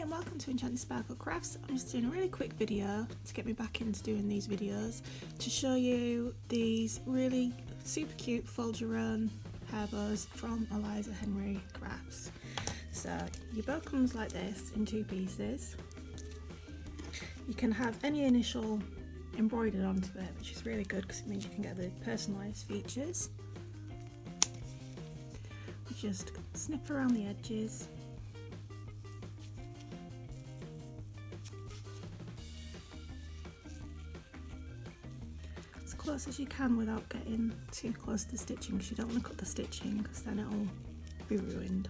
and welcome to Enchanted Sparkle Crafts. I'm just doing a really quick video to get me back into doing these videos to show you these really super cute fold your own hair bows from Eliza Henry Crafts. So your bow comes like this in two pieces. You can have any initial embroidered onto it, which is really good because it means you can get the personalised features. Just snip around the edges. As close as you can without getting too close to the stitching, because you don't want to cut the stitching because then it'll be ruined.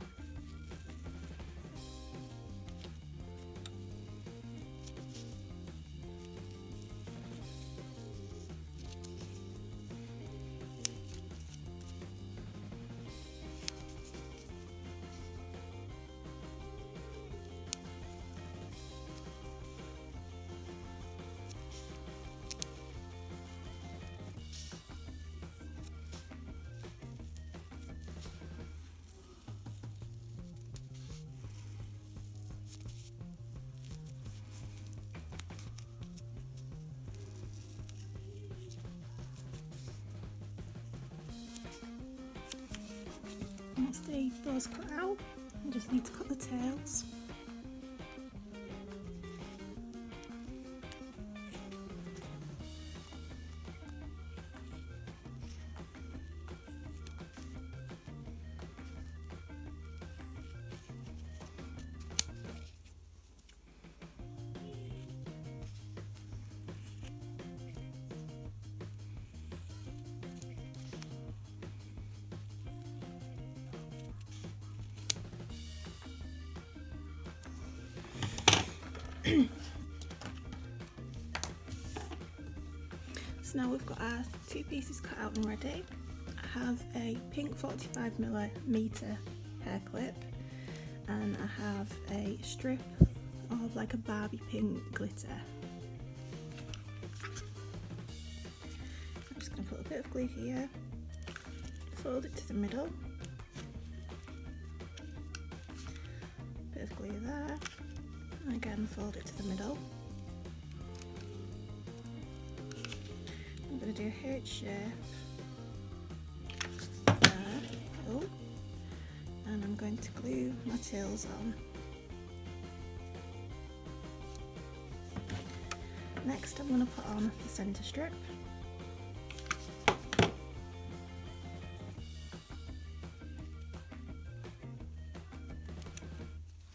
Once the bow's cut out, you just need to cut the tails. So now we've got our two pieces cut out and ready. I have a pink 45mm hair clip and I have a strip of like a Barbie pink glitter. I'm just going to put a bit of glue here, fold it to the middle, bit of glue there, and again fold it to the middle. I'm going to do a H shape there, and I'm going to glue my tails on. Next I'm going to put on the centre strip.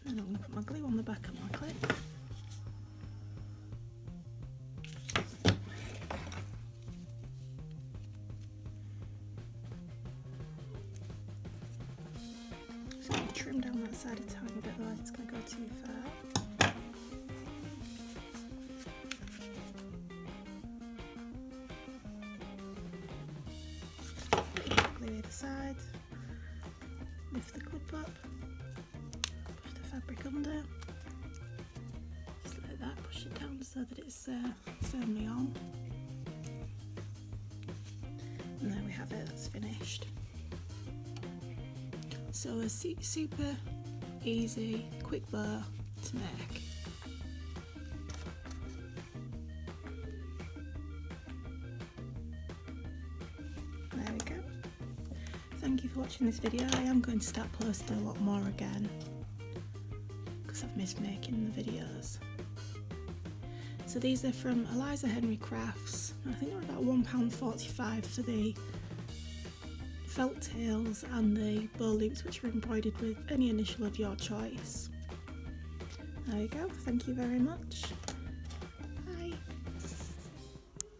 And I'm going to put my glue on the back of my clip. Trim down that side a tiny bit, otherwise it's going to go too far. Glue either side, lift the clip up, push the fabric under, just like that, push it down so that it's firmly on. And there we have it, that's finished. So a super easy, quick bow to make. There we go. Thank you for watching this video. I am going to start posting a lot more again because I've missed making the videos. So these are from Eliza Henry Crafts. I think they're about £1.45 for the felt tails and the bow loops, which are embroidered with any initial of your choice. There you go, thank you very much.